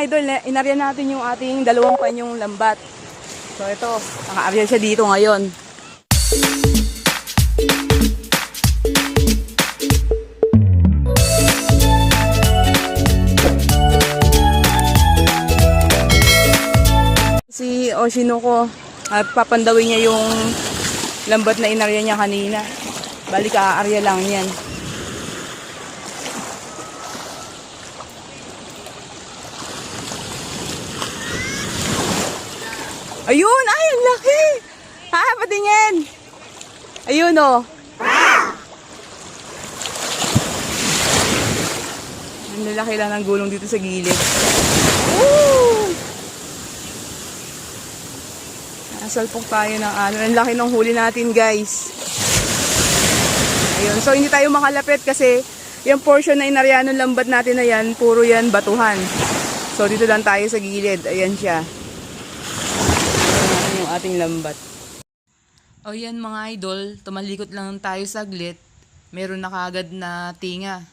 idol, inarya natin yung ating dalawang panyong lambat. So ito, naka-arya siya dito ngayon. Si Oshinoko at papandawin niya yung lambat na inarya niya kanina. Balik aarya lang yan. Ayun! Ay, ang laki! Ha? Patingin! Ayun o. Ang lalaki lang ng gulong dito sa gilid. Woo! Nasalpok tayo ng ano. Ang laki ng huli natin, guys. Ayun. So, hindi tayo makalapit kasi yung portion na inarya ng lambat natin na yan, puro yan batuhan. So, dito lang tayo sa gilid. Ayan siya. Ayan yung ating lambat. O yan mga idol, tumalikot lang tayo saglit. Meron na kaagad na tinga.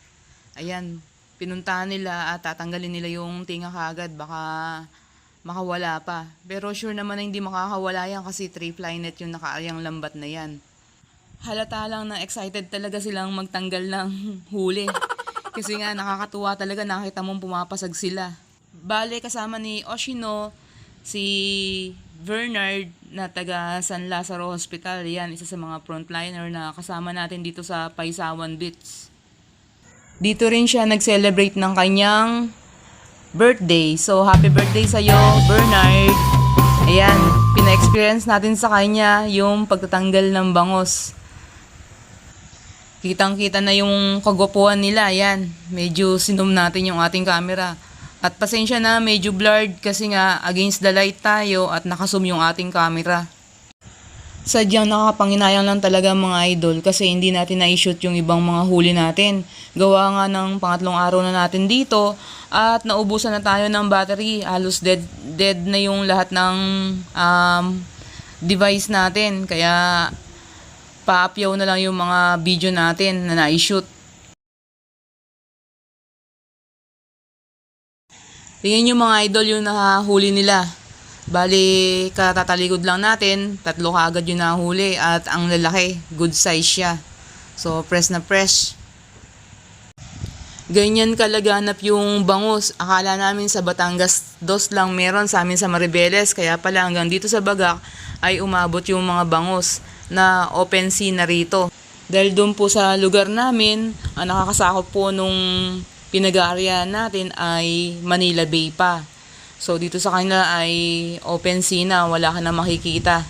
Ayan, pinuntahan nila at tatanggalin nila yung tinga kaagad. Baka makawala pa. Pero sure naman na hindi makakawala yan kasi 3-fly net yung nakaaryang lambat na yan. Halata lang na excited talaga silang magtanggal ng huli. Kasi nga nakakatuwa talaga, nakita mong pumapasag sila. Bale kasama ni Oshino, si Bernard na taga San Lazaro Hospital. Yan, isa sa mga frontliner na kasama natin dito sa Paisawan Beach. Dito rin siya nag-celebrate ng kanyang birthday. So, happy birthday sa'yo, Bernard. Ayan, pina-experience natin sa kanya yung pagtatanggal ng bangos. Kitang-kita na yung kagwapuan nila. Ayan, medyo sinom natin yung ating camera. At pasensya na, medyo blurred kasi nga against the light tayo at nakazoom yung ating camera. Sadyang nakakapanginayang lang talaga mga idol kasi hindi natin na-shoot yung ibang mga huli natin. Gawa nga ng pangatlong araw na natin dito at naubusan na tayo ng battery. Halos dead na yung lahat ng device natin. Kaya pa-upyaw na lang yung mga video natin na na-shoot. Tingnan nyo mga idol yung nahuli nila. Bali, katataligod lang natin, 3 kaagad yung nahuli at ang lalaki, good size siya. So, fresh na fresh. Ganyan kalaganap yung bangus. Akala namin sa Batangas 2 lang meron, sa amin sa Maribeles. Kaya pala hanggang dito sa Bagak ay umabot yung mga bangus na open sea na rito. Dahil doon po sa lugar namin, ang nakakasakop po nung pinag-aaryahan natin ay Manila Bay pa. So, dito sa kanila ay open sea na, wala ka na makikita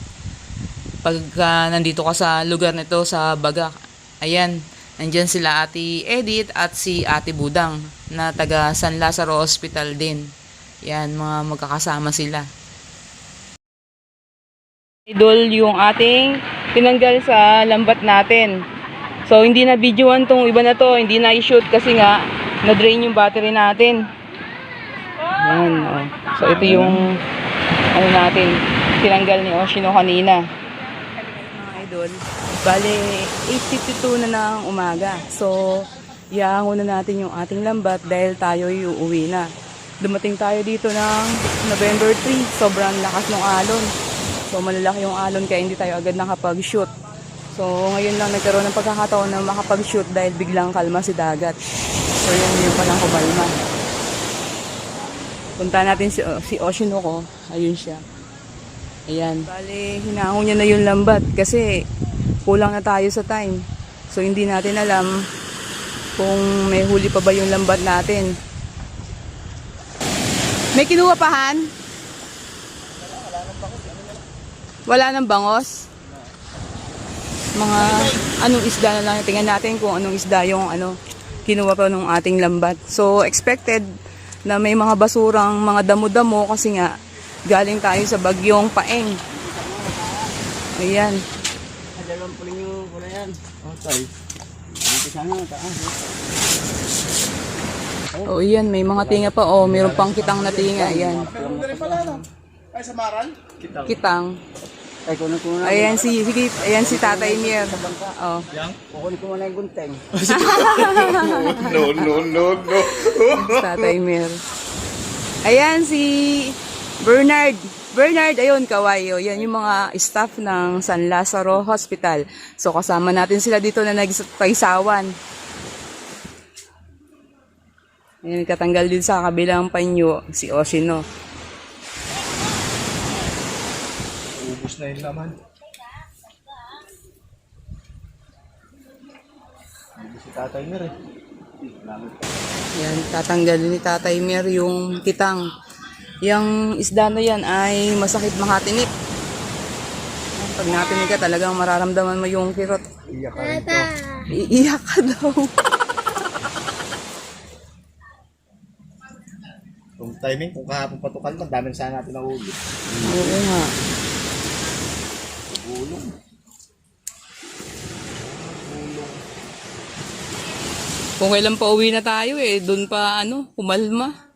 pagka nandito ka sa lugar nito sa Bagak. Ayan, nandyan sila Ate Edith at si Ate Budang na taga San Lazaro Hospital din. Yan, mga magkakasama sila. Idol yung ating tinanggal sa lambat natin. So, hindi na videoan tong iba na to, hindi na i-shoot kasi nga na-drain yung battery natin. Ayan, oh. So, ito yung ano natin, tinanggal ni Oshino kanina. Mga idol, bale, 8:52 na ng umaga. So, iyahangon na natin yung ating lambat dahil tayo uuwi na. Dumating tayo dito ng November 3. Sobrang lakas ng alon. So, malalaki yung alon kaya hindi tayo agad nakapag-shoot. So, ngayon lang nagkaroon ng pagkakataon na makapag-shoot dahil biglang kalma si dagat. So, yun palang kubalma. Punta natin si Oshinoko. Ayun siya. Ayan. Bale, hinahon niya na yung lambat kasi kulang na tayo sa time. So, hindi natin alam kung may huli pa ba yung lambat natin. May kinuha pa, Han? Wala nang bangos? Mga anong isda na lang. Tingnan natin kung anong isda yung kinuha pa nung ating lambat. So, expected na may mga basurang mga damo-damo kasi nga galing tayo sa bagyong Paeng. Ayan. Dalawang puling yung pula yan. Okay. Dito sana, taas. Oh, iyan. May mga tinga pa. Oh, mayroon pang kitang na tinga. Ayan. Ay, samaran? Kitang. Ay, kunin ko muna. Ayan si Tatay Mir. Oh. Kukunin ko muna yung gunteng. No. Tatay Mir. Ayan si Bernard. Bernard, ayun, kawayo. Yan yung mga staff ng San Lazaro Hospital. So, kasama natin sila dito na nagpaisawan. Ayan, katanggal din sa kabilang panyo, si Oshino. Ubus na yun naman. Ubus si Tatay Mir eh. Yan, tatanggalin ni Tatay Mer yung kitang. Yung isda na yan ay masakit makatinik. Pag natinig ka, talagang mararamdaman mo yung kirot. Iyak ka rin to. Iiyak ka daw. Yung timing, kung kahapon patukal man, dami na sana natin nahuli. Oo nga. Gulong. Kung kailan pa uwi na tayo doon pa kumalma.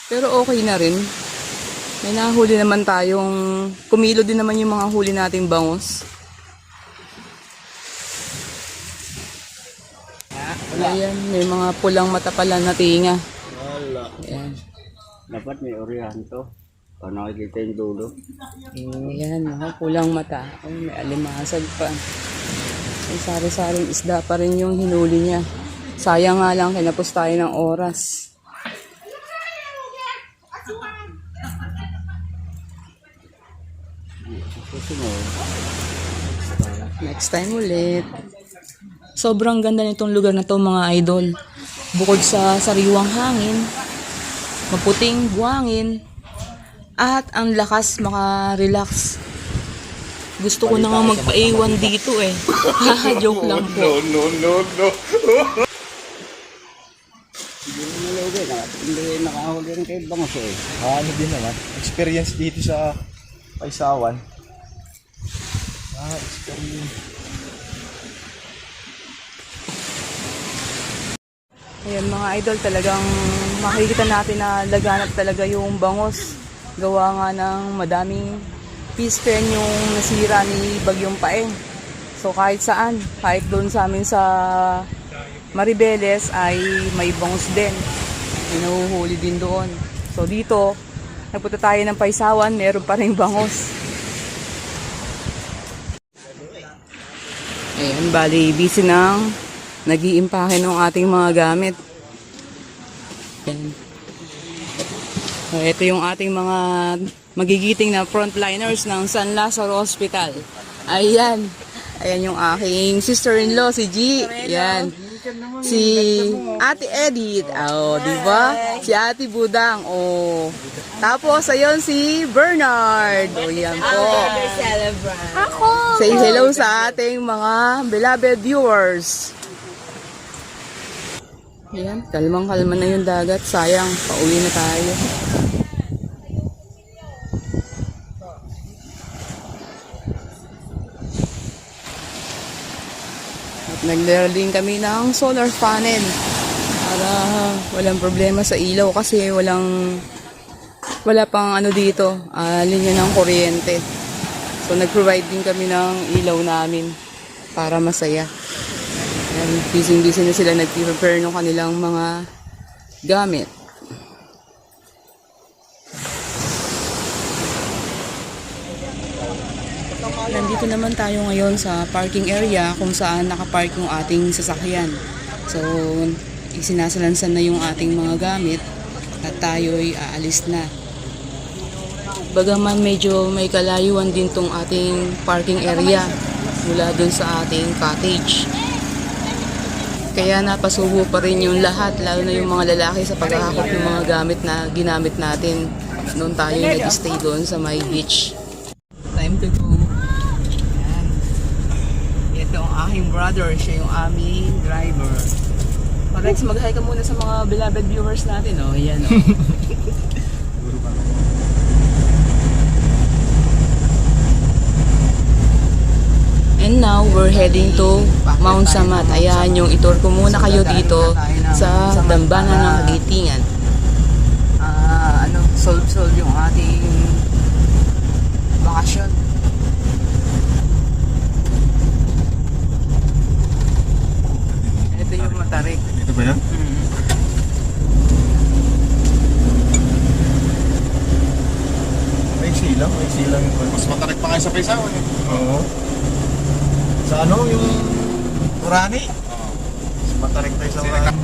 Pero okay na rin. May nahuli naman tayong, kumilo din naman yung mga huli nating bangos. Ayan, may mga pulang mata pala na tinga. Wala. Ayan. Dapat may orihan to. Para nakikita yung dulo. Ayan, mga pulang mata. Ay, may alimasag pa. May sari-saring isda pa rin yung hinuli niya. Sayang nga lang, kinapos tayo ng oras. Next time ulit. Sobrang ganda nitong lugar na to mga idol. Bukod sa sariwang hangin, maputing buhangin, at ang lakas maka-relax. Gusto ko na nga magpaiwan dito eh. Joke lang po. No. Hindi nakahuli rin kayo bangos eh. Ano din naman, experience dito sa Paisawan. Experience. Ayan mga idol, talagang makikita natin na laganap talaga yung bangos. Gawa nga ng madaming fish pen yung nasira ni Bagyong Paeng. So kahit saan, kahit doon sa amin sa Maribeles ay may bangos din. May nahuhuli din doon. So dito, nagpunta tayo ng Paisawan, meron pa rin bangos. Ayan, bali, busy ng nag-iimpake ng ating mga gamit. Ayan. So, ito yung ating mga magigiting na frontliners ng San Lazaro Hospital. Ayan. Ayan yung aking sister-in-law, si G. Ayan. Si Ate Edith. Oh, di ba? Si Ate Budang. Oh. Tapos, ayun si Bernard. Oh, yan po. Say hello sa ating mga beloved viewers. Ayan, kalmang-kalma na yung dagat. Sayang, pauwi na tayo. At nagdaling kami ng solar panel para walang problema sa ilaw kasi wala pang dito, linya ng kuryente. So nag-provide din kami ng ilaw namin para masaya. Ayan, busy na sila nag-prepare ng kanilang mga gamit. Nandito naman tayo ngayon sa parking area kung saan nakapark yung ating sasakyan. So, isinasalansan na yung ating mga gamit at tayo'y aalis na. Bagaman medyo may kalayuan din tong ating parking area mula dun sa ating cottage. Kaya napasubo pa rin yung lahat, lalo na yung mga lalaki sa paghahakot ng mga gamit na ginamit natin noon tayo nag-stay doon sa my beach. Time to go. Ayan. Ito ang aking brother, siya yung aming driver. Rex, mag-hi ka muna sa mga beloved viewers natin, oh. Ayan, oh. And now, we're heading to Mount Samat. Ayan, yung itour ko muna kayo dito sa Dambana ng Kagitingan. Solve yung ating bakasyon. Ito yung Matarik. Ito ba yan? maiksi lang yung Mas matarik pa kayo sa Paysawan eh. Oo. Sa ano, yung Urani? Oo. Mas matarik tayo sa Sino Urani.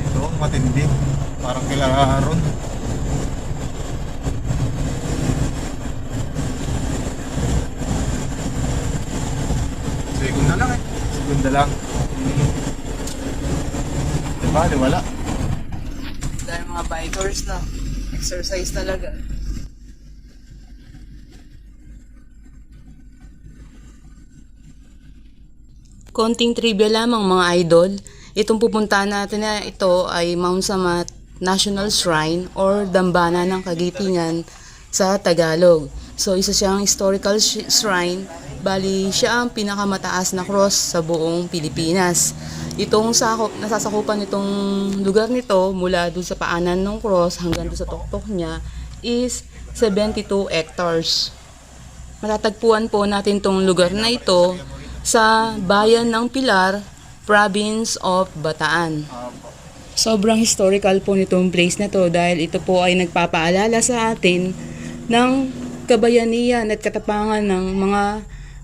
Ito, ang matindi. Parang kila Aaron. Segunda lang eh. Segunda lang. Diba, di wala. Dahil mga bikers na. Exercise talaga. Konting trivia lamang mga idol. Itong pupuntahan natin na ito ay Mount Samat National Shrine or Dambana ng Kagitingan sa Tagalog. So isa siyang historical shrine, bali siya ang pinakamataas na cross sa buong Pilipinas. Itong nasasakupan nitong lugar nito mula doon sa paanan ng cross hanggang doon sa tuktok niya is 72 hectares. Matatagpuan po natin tong lugar na ito sa bayan ng Pilar, province of Bataan. Sobrang historical po nitong place na to dahil ito po ay nagpapaalala sa atin ng kabayanihan at katapangan ng mga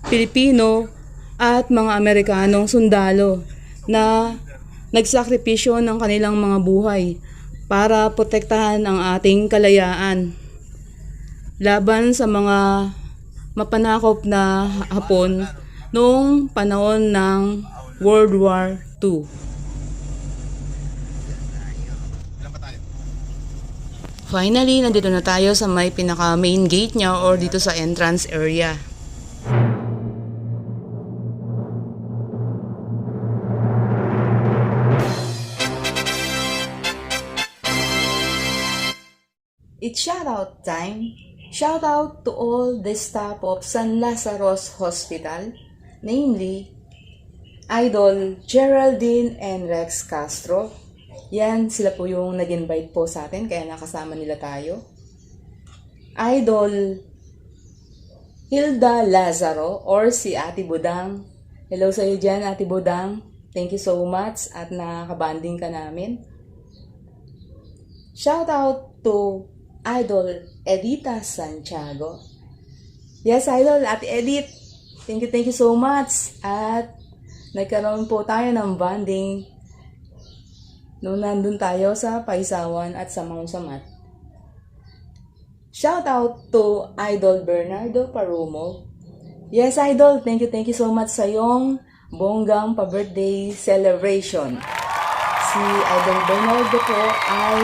Pilipino at mga Amerikanong sundalo na nagsakripisyo ng kanilang mga buhay para protektahan ang ating kalayaan laban sa mga mapanakop na Hapon noong panahon ng World War II. Ilan ba tayo? Finally, nandito na tayo sa may pinaka main gate niya or dito sa entrance area. It's shoutout time. Shoutout to all the staff of San Lazaro's Hospital, namely Idol Geraldine and Rex Castro. Yan, sila po yung nag-invite po sa atin, kaya nakasama nila tayo. Idol Hilda Lazaro or si Ate Budang. Hello sa iyo dyan, Ate Budang. Thank you so much at nakakabanding ka namin. Shout out to Idol Edita Santiago. Yes, Idol, Ate Edith. Thank you so much. At nagkaroon po tayo ng bonding noong nandun tayo sa Paisawan at sa Mount Samat. Shout out to Idol Bernardo Parumo. Yes, Idol, thank you so much sa iyong bonggang pa-birthday celebration. Si Idol Bernardo po ay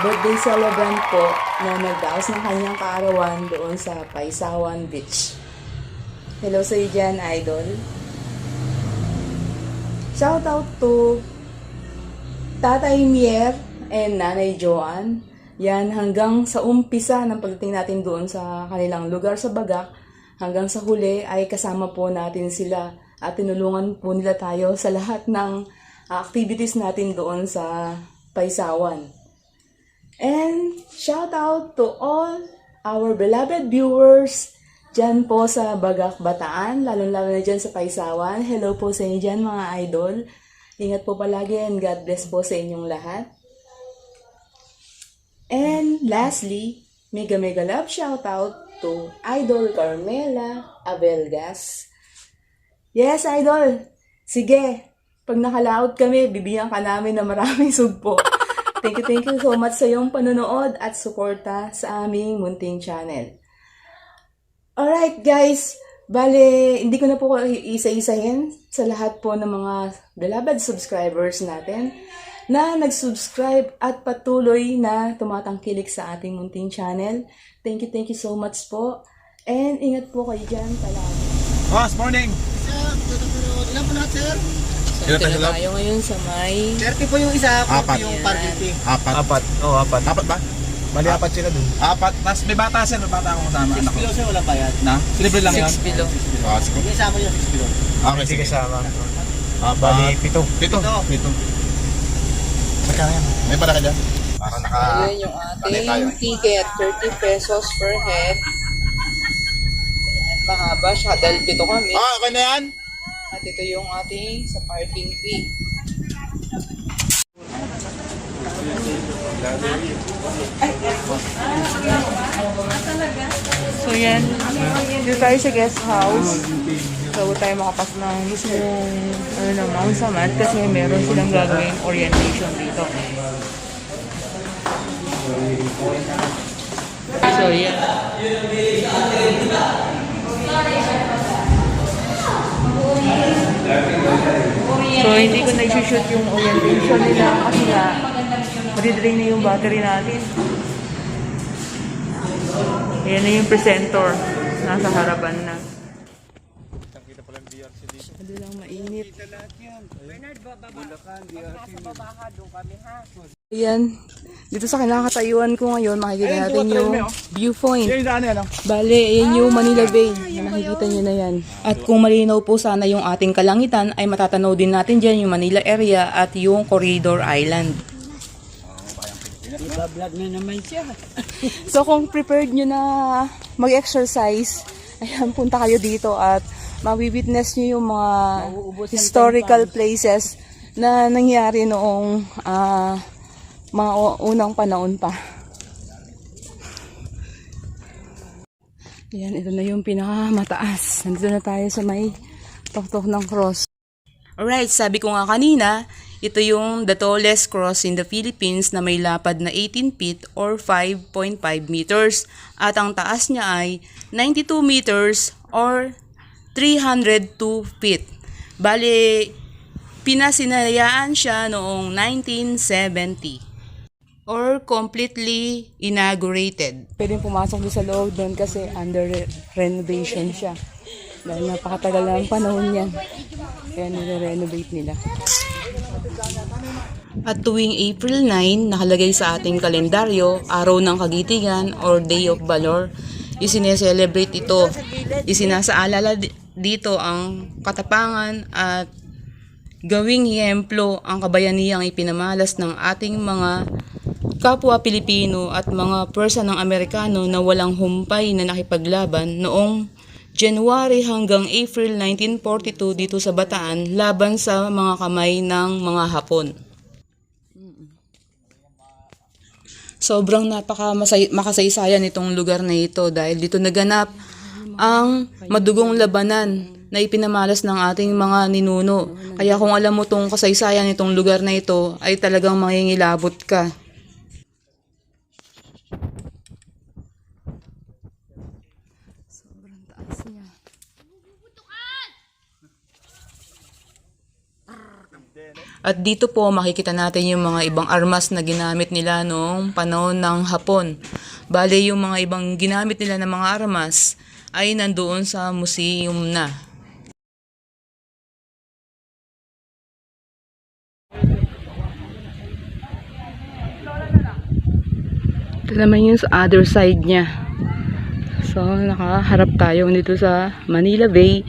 birthday celebrant po na nagdaos ng kanyang kaarawan doon sa Paisawan Beach. Hello sa iyo dyan, Idol. Shout out to Tatay Mier and Nanay Joanne. Yan, hanggang sa umpisa ng pagdating natin doon sa kanilang lugar sa Bagak, hanggang sa huli ay kasama po natin sila at tinulungan po nila tayo sa lahat ng activities natin doon sa Paisawan. And shout out to all our beloved viewers dyan po sa Bagak, Bataan, lalong-lalo na dyan sa Paisawan. Hello po sa inyo dyan mga idol. Ingat po palagi and God bless po sa inyong lahat. And lastly, mega love shout out to Idol Carmela Abelgas. Yes, Idol. Sige, pag nakalaot kami, bibigyan ka namin ng maraming sugpo. Thank you so much sa iyong panonood at suporta sa aming munting channel. Alright guys, bale, hindi ko na po isa-isahin sa lahat po ng mga beloved subscribers natin na nag-subscribe at patuloy na tumatangkilik sa ating munting channel. Thank you so much po. And ingat po kayo dyan palagi. Boss, morning! Sir, ilan po lahat, sir? Ilan tayo love? Tayo ngayon sa may... 30 po yung isa, 40 Apat. yung Yan. parking fee. Apat. Apat. Oo, apat. Apat ba? Bali, apat sila dun. Apat. Tapos may bata sir, may bata akong kasama. 6 Anak ko. kilo, sir, wala bayad. Na? Libre lang yun? 6 below. Ah, sige. Yung isama niya 6 kilo. Okay, Hindi sige. kasama. Apat. Bali, pito. Pito. Pito. Magkano yan? May para ka dyan? Para naka... Ayan yung Balik tayo. ating ticket, 30 pesos per head. Mahaba siya, dahil pito kami. Ah, okay na yan? At ito yung ating sa parking fee. So yan, dito tayo sa guest house. So tayo makapasok ng mismong Mount Samat kasi meron silang gagawing orientation dito. So yan. So hindi ko na-shoot yung orientation nila kasi nga madidrain na yung battery natin. Ayan na yung presenter. Nasa harapan na. Ano lang mainit. Ayan. Dito sa kinakatayuan ko ngayon, makikita natin yung viewpoint. Bale, ayan yung Manila Bay. Nakikita nyo na yan. At kung malinaw po sana yung ating kalangitan, ay matatanaw din natin dyan yung Manila area at yung Corridor Island. Iba-vlog na naman siya. So kung prepared nyo na mag-exercise, ayan, punta kayo dito at mawi-witness nyo yung mga historical places na nangyari noong mga unang panahon pa. Ayan, ito na yung pinakamataas. Nandito na tayo sa may tuktok ng cross. Alright, sabi ko nga kanina, ito yung the tallest cross in the Philippines na may lapad na 18 feet or 5.5 meters. At ang taas niya ay 92 meters or 302 feet. Bale, pinasinayaan siya noong 1970 or completely inaugurated. Pwedeng pumasok doon sa loob doon kasi under renovation siya. Dahil napakatagal na ang panahon niyan. Kaya nire-renovate nila. At tuwing April 9, nakalagay sa ating kalendaryo, Araw ng Kagitigan or Day of Valor, isineselebrate ito. Isinasaalala dito ang katapangan at gawing hiyemplo ang kabayanihang ipinamalas ng ating mga kapwa Pilipino at mga pwersa ng Amerikano na walang humpay na nakipaglaban noong January hanggang April 1942 dito sa Bataan laban sa mga kamay ng mga Hapon. Sobrang makasaysayan itong lugar na ito dahil dito naganap ang madugong labanan na ipinamalas ng ating mga ninuno. Kaya kung alam mo itong kasaysayan itong lugar na ito ay talagang mangingilabot ka. Sobrang taas niya. At dito po makikita natin yung mga ibang armas na ginamit nila noong panahon ng Hapon. Bale yung mga ibang ginamit nila ng mga armas ay nandoon sa museum na. Ito naman yung sa other side niya. So nakaharap tayo dito sa Manila Bay.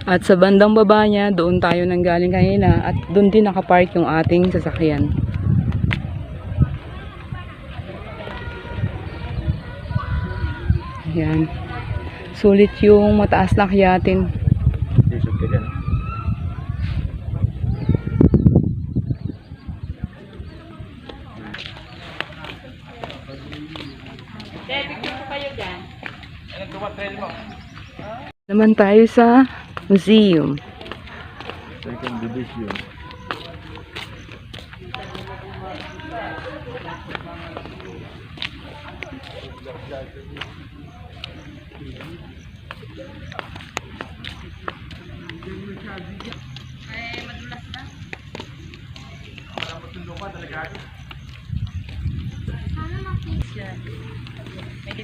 At sa bandang baba niya, doon tayo nanggaling kanina at doon din nakapark yung ating sasakyan. Ayan. Sulit yung mataas na akyatin. Naman tayo sa museum. Second division.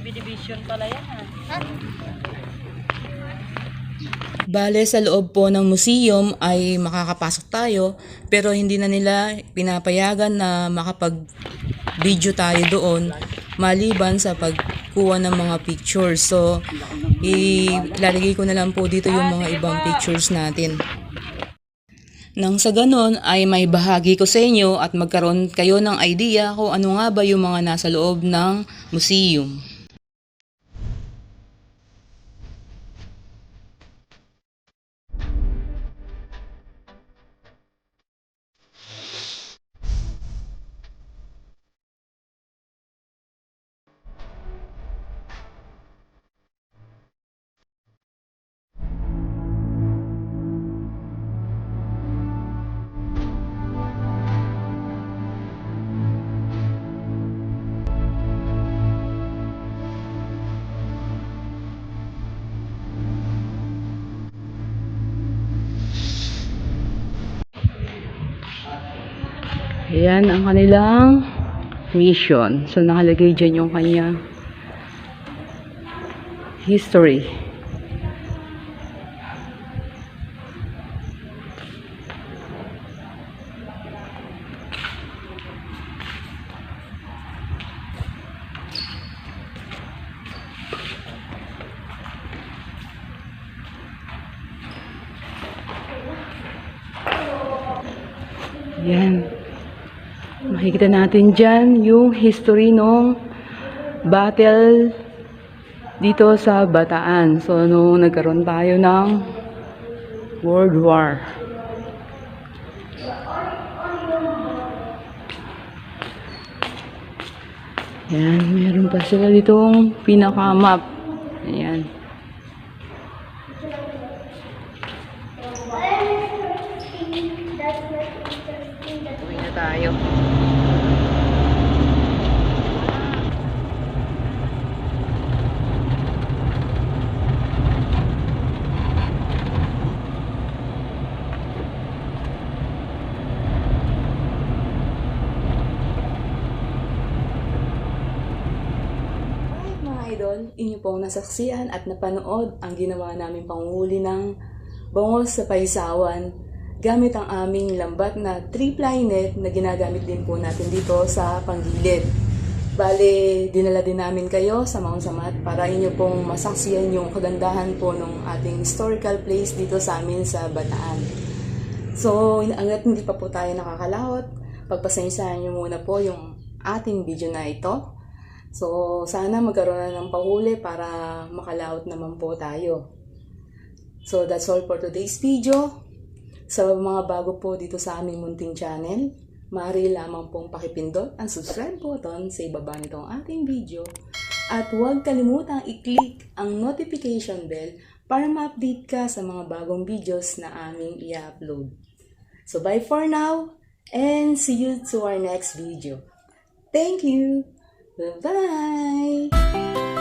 May division pala yan ha. Bale, sa loob po ng museum ay makakapasok tayo pero hindi na nila pinapayagan na makapag-video tayo doon maliban sa pagkuha ng mga pictures. So, ilalagay ko na lang po dito yung mga ibang pictures natin. Nang sa ganon ay may bahagi ko sa inyo at magkaroon kayo ng idea kung ano nga ba yung mga nasa loob ng museum. Ayan ang kanilang mission. So, nakalagay dyan yung kanyang history. Ayan. Makikita natin dyan yung history ng battle dito sa Bataan. So, nung nagkaroon tayo ng World War. Ayan, meron pa sila ditong pinaka-map. Ayan. Uwi na tayo. Alright mga idol, inyo pong nasaksihan at napanood ang ginawa namin panghuli ng bangos sa Paisawan gamit ang aming lambat na 3-ply net na ginagamit din po natin dito sa panggilid. Bale, dinala din namin kayo sa Mount Samat para inyo pong masaksihan yung kagandahan po ng ating historical place dito sa amin sa Bataan. So, hanggat hindi pa po tayo nakakalahot, pagpasensyahan nyo muna po yung ating video na ito. So, sana magkaroon na ng pahuli para makalaot naman po tayo. So, that's all for today's video. Sa mga bago po dito sa aming munting channel, maaari lamang pong pakipindot ang subscribe button sa ibaba nitong ating video. At huwag kalimutang i-click ang notification bell para ma-update ka sa mga bagong videos na aming i-upload. So, bye for now and see you to our next video. Thank you! Bye-bye!